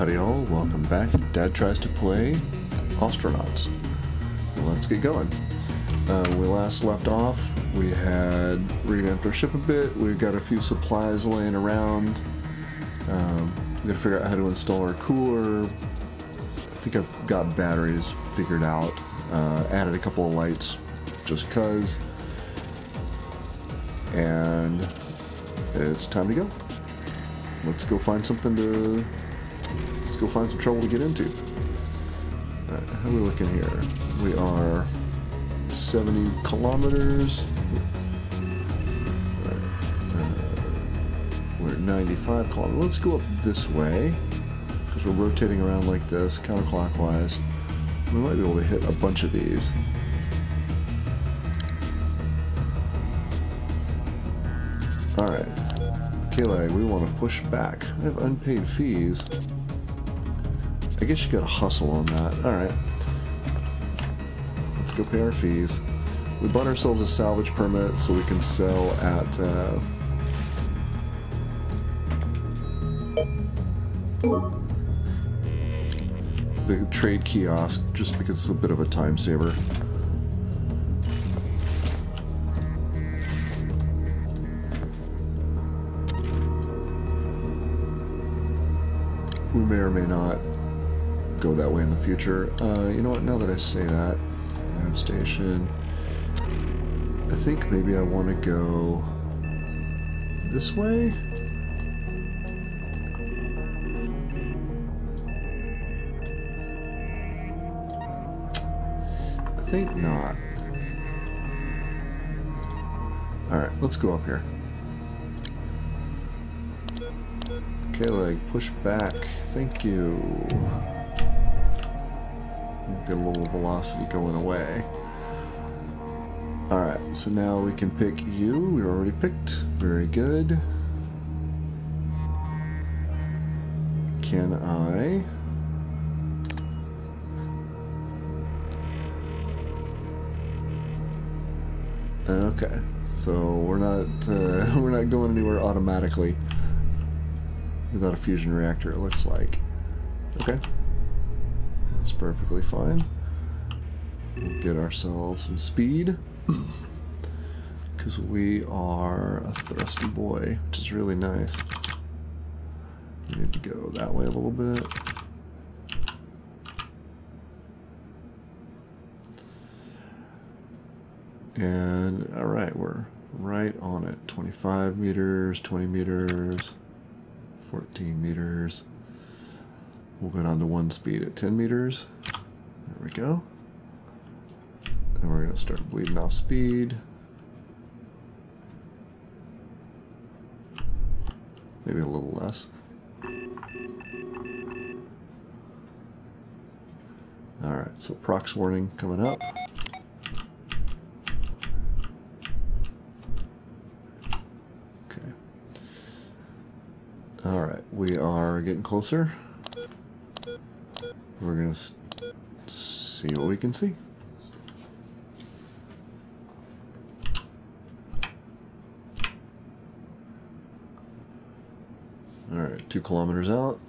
Howdy all, welcome back. Dad tries to play Ostranauts. Let's get going. We last left off, we had revamped our ship a bit, we got a few supplies laying around. We gotta figure out how to install our cooler. I think I've got batteries figured out. Added a couple of lights just cuz. And it's time to go. Let's go find something to... Let's go find some trouble to get into. Alright, how are we looking here? We are 70 kilometers. We're at 95 kilometers. Let's go up this way, because we're rotating around like this, counterclockwise. We might be able to hit a bunch of these. Alright. Kayla, we want to push back. I have unpaid fees. I guess you gotta hustle on that. Alright. Let's go pay our fees. We bought ourselves a salvage permit so we can sell at the trade kiosk, just because it's a bit of a time saver. We may or may not go that way in the future. You know what, now that I say that, nav station, I think maybe I want to go this way? I think not. Alright, let's go up here. Okay, like, push back. Thank you. Get a little velocity going away. Alright, so now we can pick you. We already picked. Very good. Can I... Okay, so we're not going anywhere automatically without a fusion reactor, it looks like. Okay. That's perfectly fine. We'll get ourselves some speed. Because we are a thrusty boy, which is really nice. We need to go that way a little bit. And, alright, we're right on it. 25 meters, 20 meters, 14 meters. We'll go down to 1 speed at 10 meters. There we go. And we're going to start bleeding off speed. Maybe a little less. Alright, so prox warning coming up. Okay. Alright, we are getting closer. We're going to see what we can see. Alright, 2 kilometers out.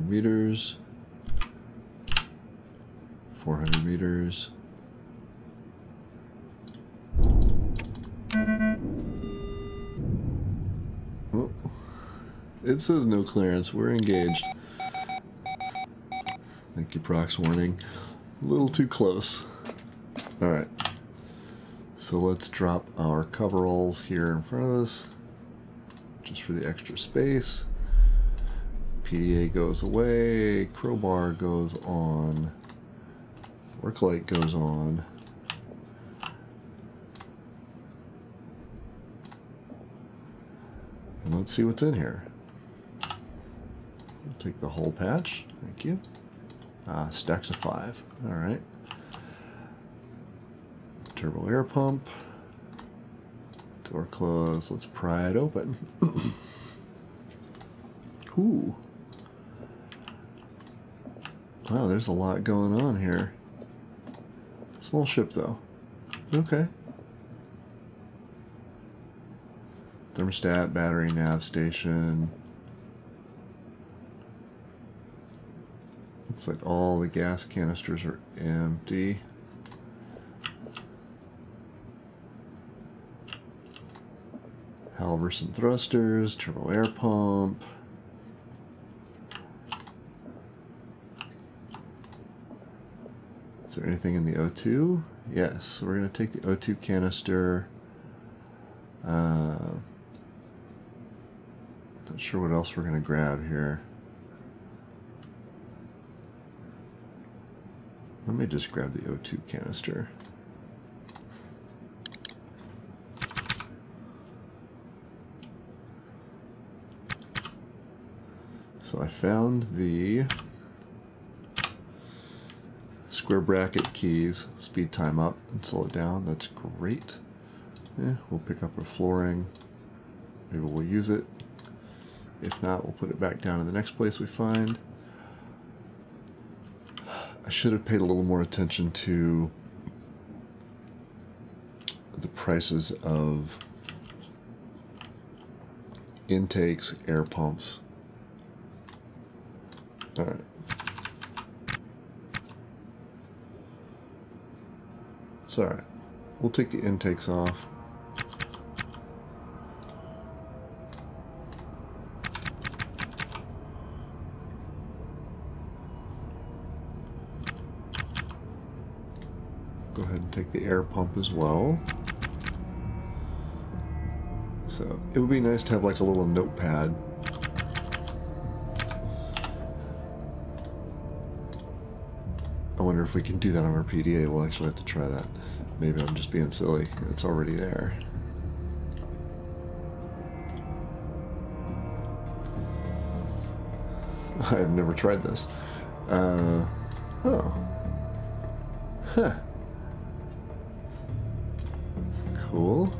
Meters, 400 meters. Oh, it says no clearance. We're engaged. Thank you, prox warning. A little too close. Alright. So let's drop our coveralls here in front of us, just for the extra space. PDA goes away, crowbar goes on, work light goes on. And let's see what's in here. We'll take the whole patch, thank you. Stacks of 5, alright. Turbo air pump. Door closed, let's pry it open. Ooh. Wow, there's a lot going on here. Small ship, though. Okay. Thermostat, battery, nav station. Looks like all the gas canisters are empty. Halvers and thrusters, turbo air pump. Is there anything in the O2? Yes, so we're going to take the O2 canister. Not sure what else we're going to grab here. Let me just grab the O2 canister. So I found the square bracket keys, speed time up and slow it down. That's great. Yeah, we'll pick up our flooring. Maybe we'll use it. If not, we'll put it back down in the next place we find. I should have paid a little more attention to the prices of intakes, air pumps. All right. It's all right. We'll take the intakes off. Go ahead and take the air pump as well. So it would be nice to have like a little notepad. I wonder if we can do that on our PDA. We'll actually have to try that. Maybe I'm just being silly. It's already there. I've never tried this. Oh. Huh. Cool.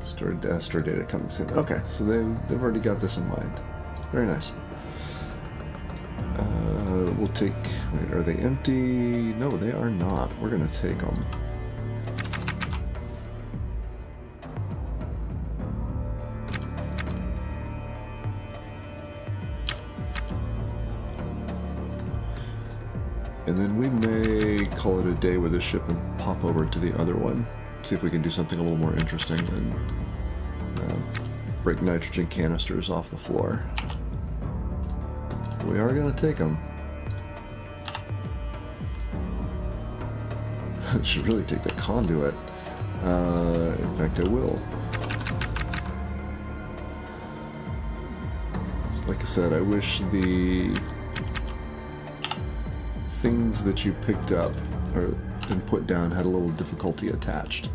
Store data coming soon. Okay, so they've already got this in mind. Very nice. We'll take... Wait, are they empty? No, they are not. We're going to take them. And then we may call it a day with this ship and pop over to the other one. See if we can do something a little more interesting and break nitrogen canisters off the floor. We are going to take them. I should really take the conduit. In fact, I will. So like I said, I wish the things that you picked up or and put down had a little difficulty attached.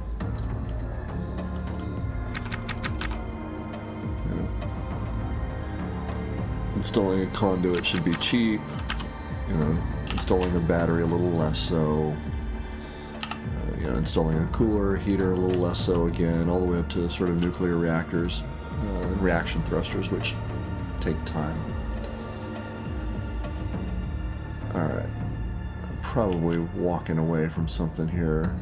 You know, installing a conduit should be cheap. You know, installing a battery a little less so. You know, installing a cooler, heater a little less so again, all the way up to sort of nuclear reactors, reaction thrusters, which take time. All right. Probably walking away from something here,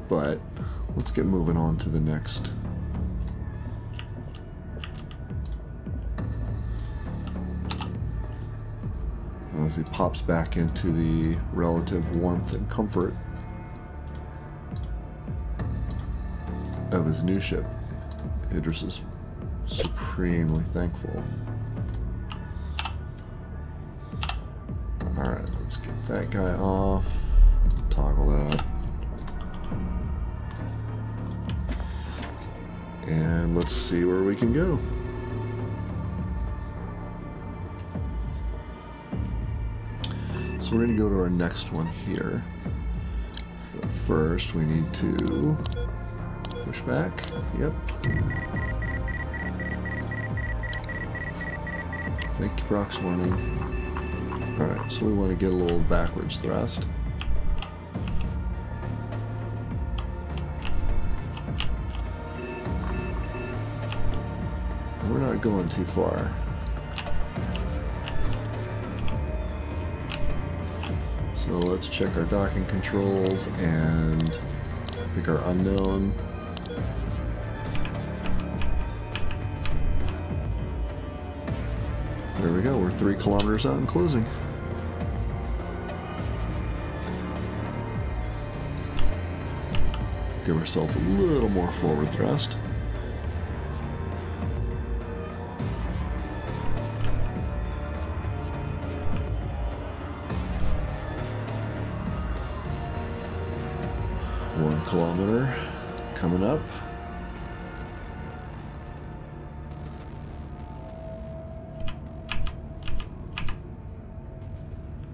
but let's get moving on to the next. As he pops back into the relative warmth and comfort of his new ship, Idris is supremely thankful. Alright, let's get that guy off. Toggle that. And let's see where we can go. So we're going to go to our next one here. But first we need to push back. Yep. Thank you, Brock's warning. Alright, so we want to get a little backwards thrust. We're not going too far. So let's check our docking controls and pick our unknown. There we go, we're 3 kilometers out and closing. Give ourselves a little more forward thrust. One kilometer coming up.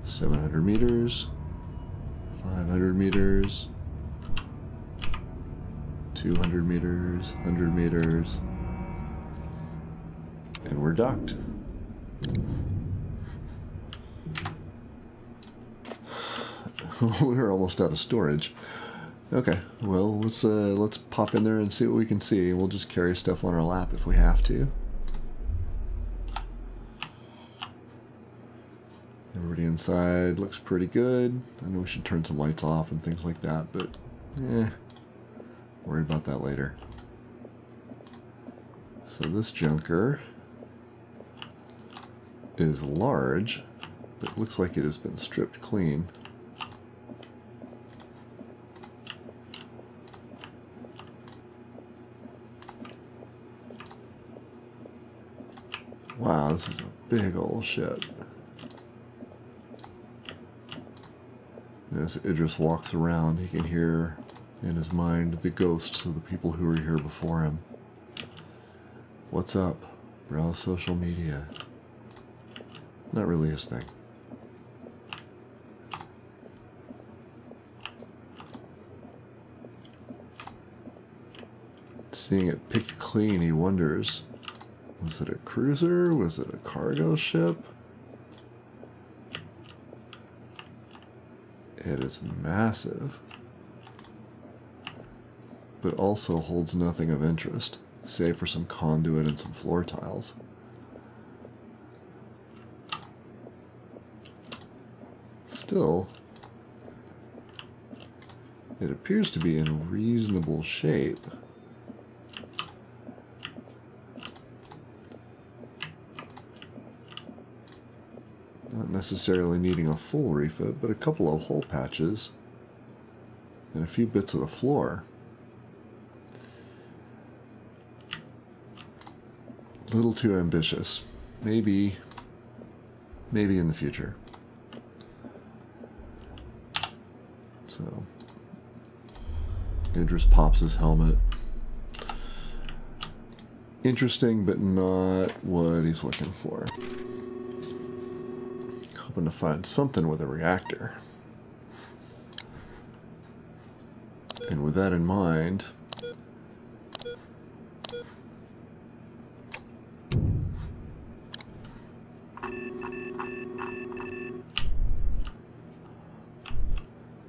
$700 meters, 500 meters, 200 meters, 100 meters, and we're docked. We're almost out of storage. Okay, well let's pop in there and see what we can see. We'll just carry stuff on our lap if we have to. Everybody inside looks pretty good. I know we should turn some lights off and things like that, but worry about that later. So this junker is large, but it looks like it has been stripped clean. Wow, this is a big old ship. As Idris walks around, he can hear in his mind the ghosts of the people who were here before him. What's up? Browse social media. Not really his thing. Seeing it picked clean, he wonders, was it a cruiser? Was it a cargo ship? It is massive, but also holds nothing of interest, save for some conduit and some floor tiles. Still, it appears to be in reasonable shape. Not necessarily needing a full refit, but a couple of hole patches and a few bits of the floor. A little too ambitious. Maybe in the future. So Idris pops his helmet. Interesting, but not what he's looking for. Hoping to find something with a reactor. And with that in mind,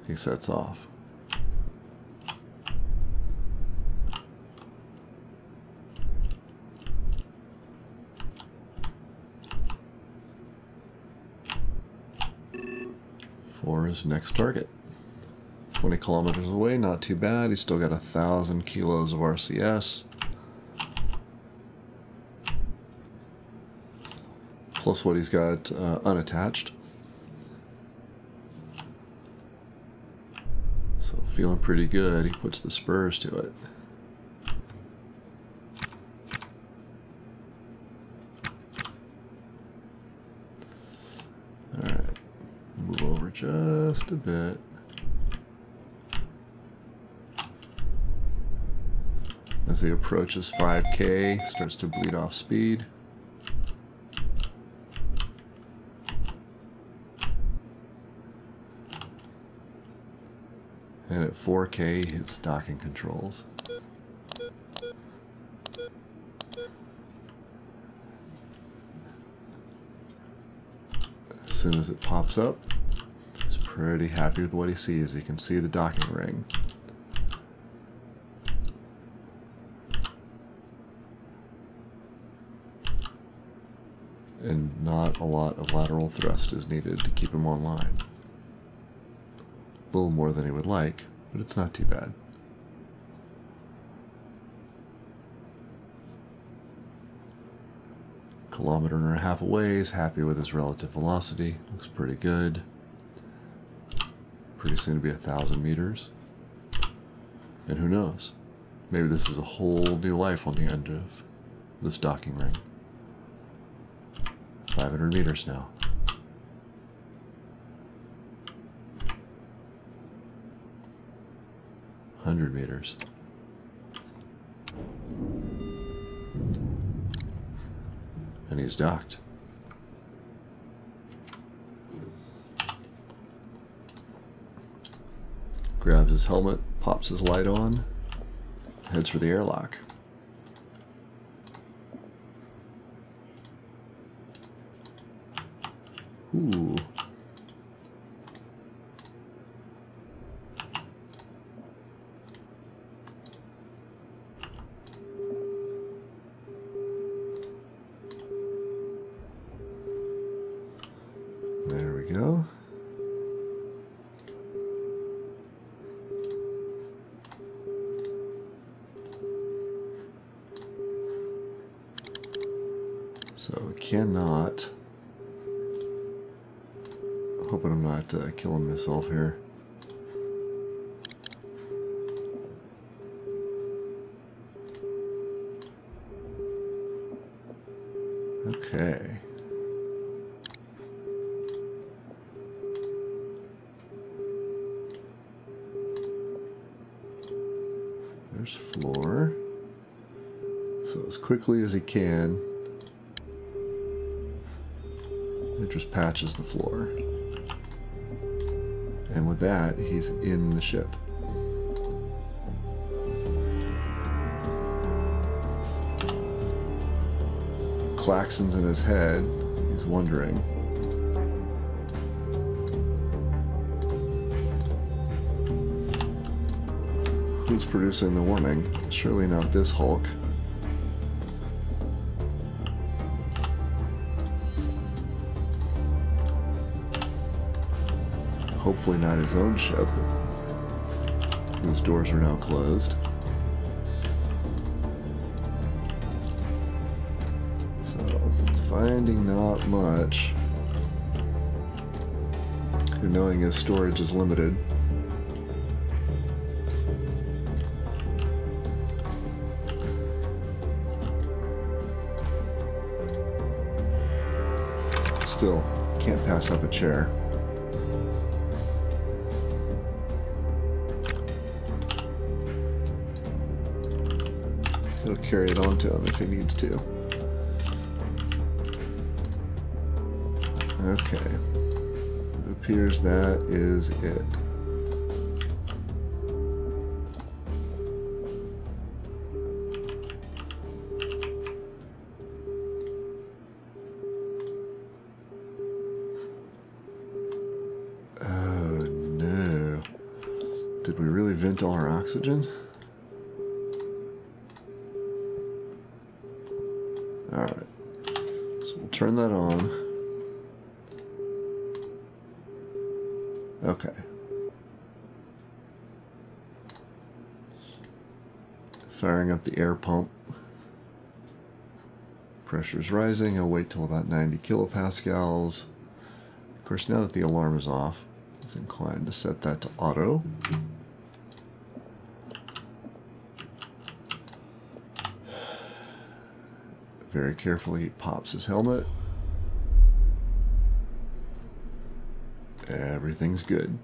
he sets off. For his next target. 20 kilometers away, not too bad. He's still got 1,000 kilos of RCS. Plus what he's got unattached. So feeling pretty good. He puts the spurs to it. Alright. Move over just a bit. As he approaches 5K, starts to bleed off speed. And at 4K, he hits docking controls. As soon as it pops up, he's pretty happy with what he sees. He can see the docking ring. And not a lot of lateral thrust is needed to keep him online. A little more than he would like, but it's not too bad. Kilometer and a half away, he's happy with his relative velocity. Looks pretty good. Pretty soon to be 1,000 meters. And who knows? Maybe this is a whole new life on the end of this docking ring. 500 meters now. $100 meters. And he's docked. Grabs his helmet, pops his light on, heads for the airlock. Ooh. There we go. So we cannot. Hoping I'm not killing myself here. Okay. There's floor. So as quickly as he can, it just patches the floor. And with that, he's in the ship. The klaxon's in his head. He's wondering. Who's producing the warning? Surely not this Hulk. Hopefully not his own ship, whose doors are now closed. So, finding not much. And knowing his storage is limited. Still, can't pass up a chair. He'll carry it on to him if he needs to. Okay. It appears that is it. Oh no. Did we really vent all our oxygen? Alright, so we'll turn that on. Okay. Firing up the air pump. Pressure's rising. I'll wait till about 90 kilopascals. Of course, now that the alarm is off, he's inclined to set that to auto. Very carefully, he pops his helmet. Everything's good.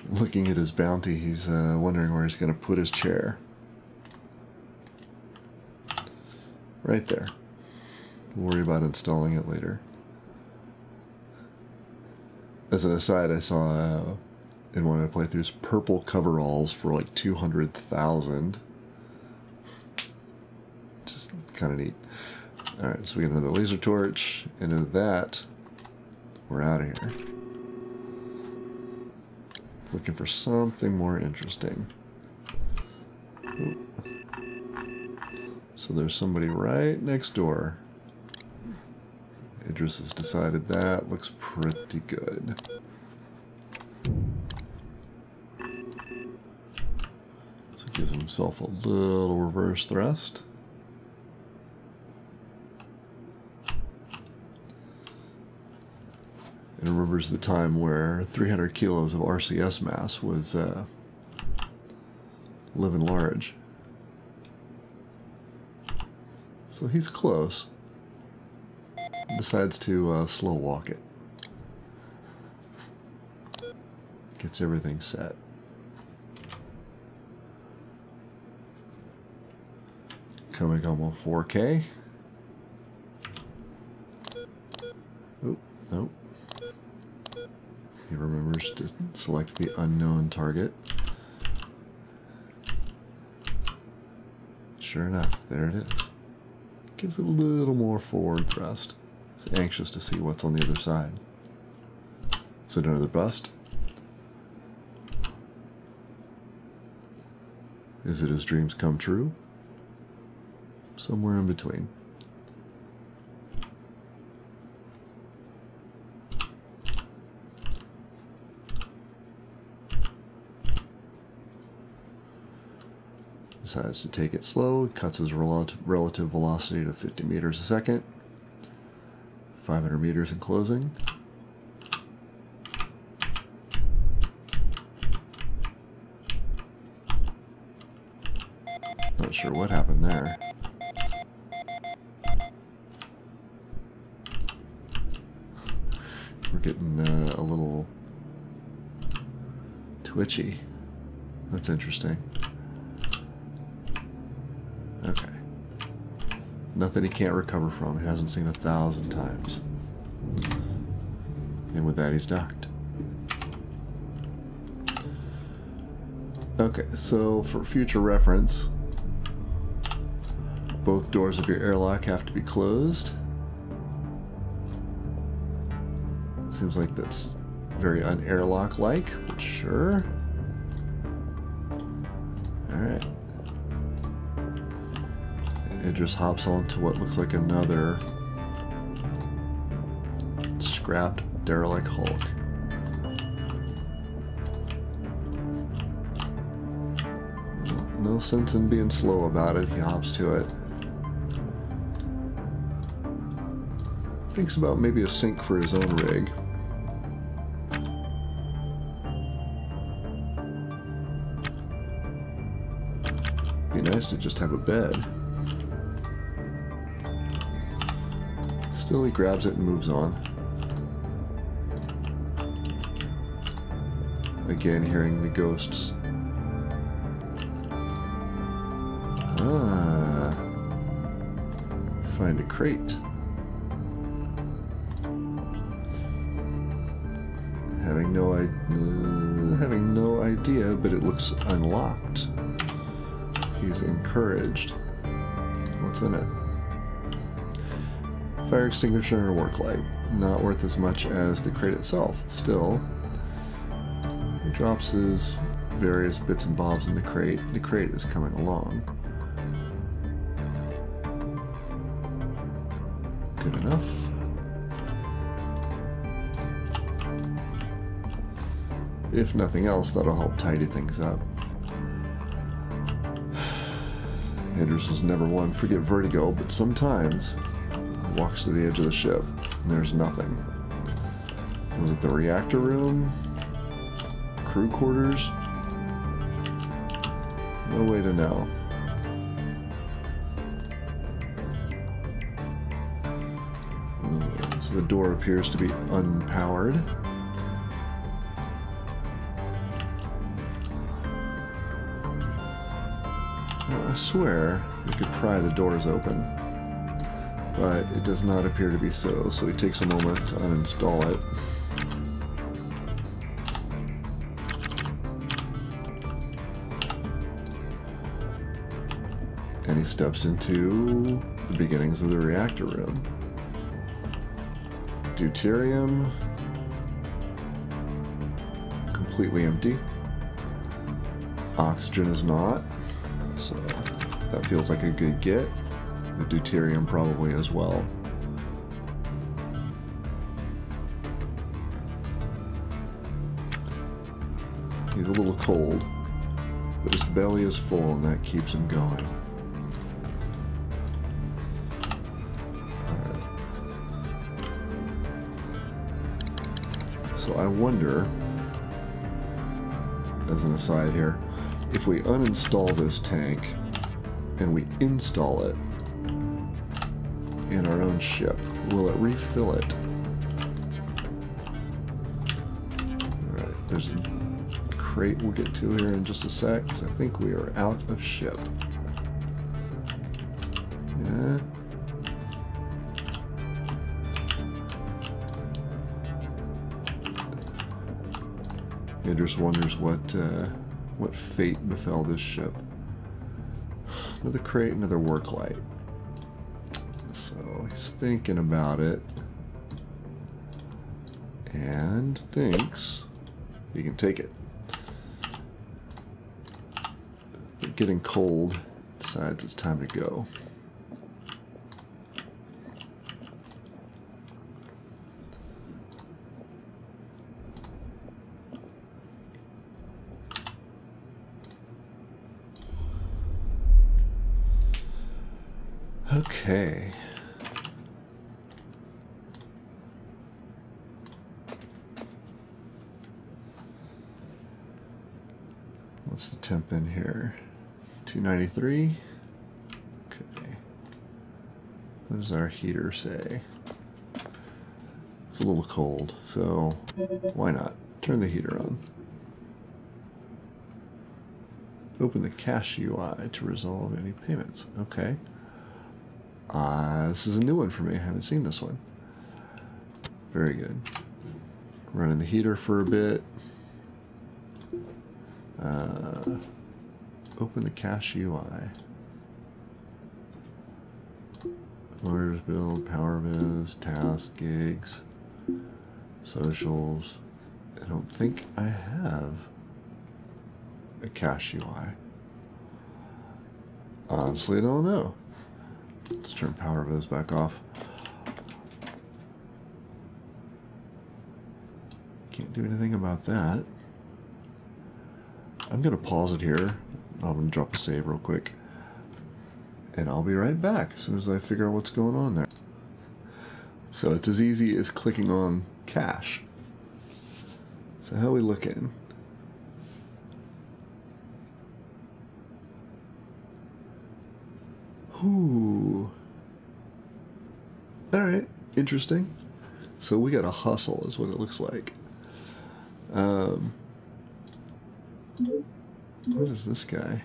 Looking at his bounty, he's wondering where he's going to put his chair. Right there. We'll worry about installing it later. As an aside, I saw in one of my playthroughs purple coveralls for like 200,000. Just kind of neat. Alright, so we got another laser torch, and with that, we're out of here. Looking for something more interesting. Ooh. So there's somebody right next door. Idris has decided that looks pretty good. So gives himself a little reverse thrust. And remembers the time where 300 kilos of RCS mass was living large. So he's close. Decides to slow walk it. Gets everything set. Coming on 4K. Oop, nope. He remembers to select the unknown target. Sure enough, there it is. Gives it a little more forward thrust. He's anxious to see what's on the other side. Is it another bust? Is it his dreams come true? Somewhere in between. Decides to take it slow, cuts his relative velocity to 50 meters a second. 500 meters in closing. Not sure what happened there. We're getting a little twitchy. That's interesting. Okay. Nothing he can't recover from. He hasn't seen 1,000 times. And with that, he's docked. Okay, so for future reference, both doors of your airlock have to be closed. Seems like that's very un-airlock-like, but sure. Alright. It just hops onto what looks like another scrapped derelict hulk. No sense in being slow about it. He hops to it. Thinks about maybe a sink for his own rig. Be nice to just have a bed. Still, he grabs it and moves on. Again, hearing the ghosts. Ah. Find a crate. Having no idea, but it looks unlocked. He's encouraged. What's in it? Fire extinguisher and a work light. Not worth as much as the crate itself. Still, he drops his various bits and bobs in the crate. The crate is coming along. Good enough. If nothing else, that'll help tidy things up. Anders was never one forget vertigo, but sometimes he walks to the edge of the ship and there's nothing. Was it the reactor room? Crew quarters? No way to know. So the door appears to be unpowered. I swear we could pry the doors open, but it does not appear to be so, so he takes a moment to uninstall it. And he steps into the beginnings of the reactor room. Deuterium, completely empty. Oxygen is not. So That feels like a good get. The deuterium probably as well. He's a little cold, but his belly is full and that keeps him going. Alright. So I wonder, as an aside here, if we uninstall this tank and we install it in our own ship, will it refill it? Alright, there's a crate we'll get to here in just a sec, because I think we are out of ship. Yeah. Idris wonders what fate befell this ship. Another crate, another work light. So he's thinking about it and thinks he can take it. But getting cold, decides it's time to go. Okay. What's the temp in here? 293. Okay. What does our heater say? It's a little cold, so why not? Turn the heater on. Open the cache UI to resolve any payments. Okay. This is a new one for me. I haven't seen this one. Very good. Running the heater for a bit. Open the cache UI. Orders, build, power biz, task, gigs, socials. I don't think I have a cache UI. Honestly, I don't know. Let's turn power viz back off. Can't do anything about that. I'm going to pause it here. I'm going to drop a save real quick. And I'll be right back as soon as I figure out what's going on there. So it's as easy as clicking on cache. So how are we looking? Ooh. Alright, interesting. So we got to hustle is what it looks like. What is this guy?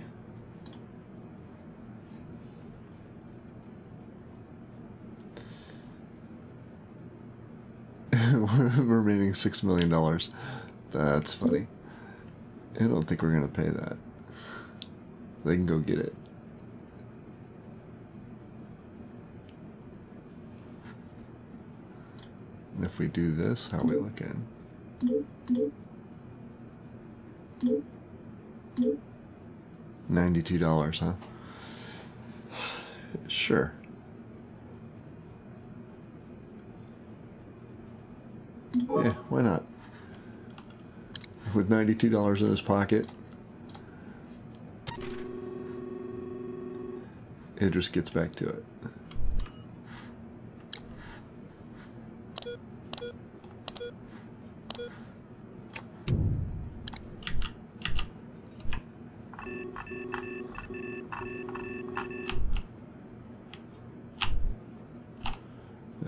Remaining $6 million. That's funny. I don't think we're going to pay that. They can go get it. And if we do this, how are we looking? $92, huh? Sure. Yeah, why not? With $92 in his pocket, it just gets back to it.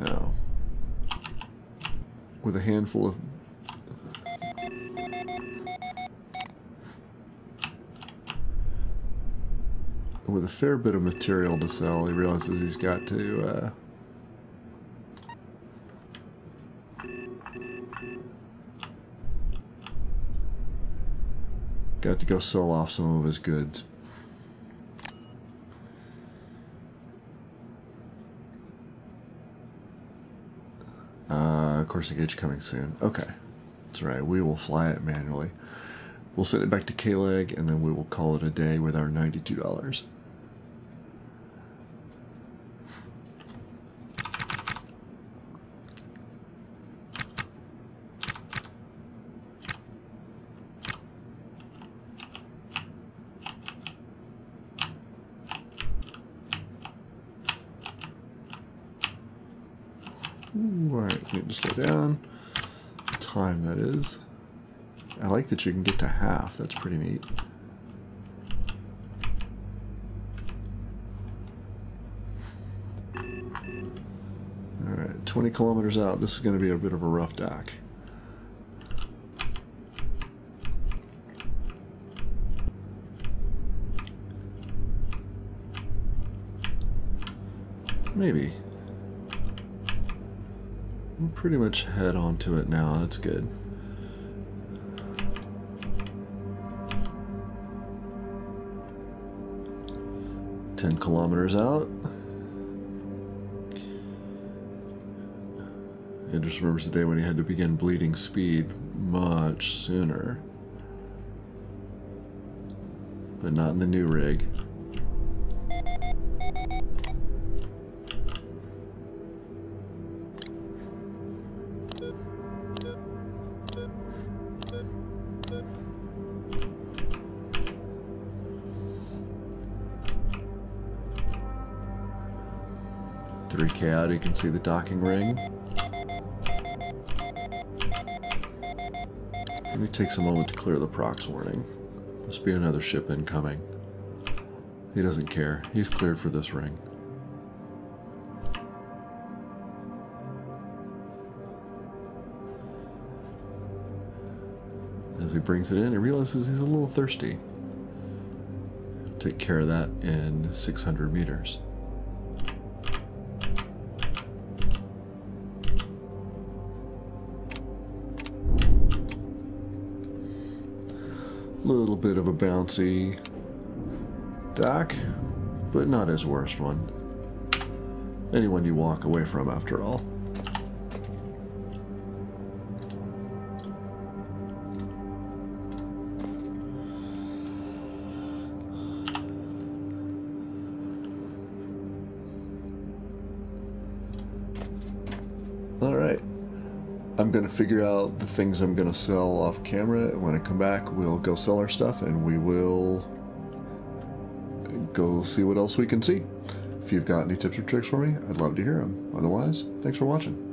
Now, with a handful of with a fair bit of material to sell, he realizes he's got to go sell off some of his goods. Course gauge coming soon. Okay, that's right. We will fly it manually. We'll send it back to K-Leg, and then we will call it a day with our $92. Ooh, alright, need to slow down. Time, that is. I like that you can get to half. That's pretty neat. Alright, 20 kilometers out. This is going to be a bit of a rough dock. Maybe. We'll pretty much head onto it now. That's good. "10 kilometers out." It just remembers the day when he had to begin bleeding speed much sooner. But not in the new rig. "3K out, you can see the docking ring." Let me take a moment to clear the prox warning. Must be another ship incoming. He doesn't care. He's cleared for this ring. As he brings it in, he realizes he's a little thirsty. He'll take care of that in 600 meters. Little bit of a bouncy dock, but not his worst one. Anyone you walk away from, after all. Alright. I'm going to figure out the things I'm going to sell off camera. When I come back, we'll go sell our stuff and we will go see what else we can see. If you've got any tips or tricks for me, I'd love to hear them. Otherwise, thanks for watching.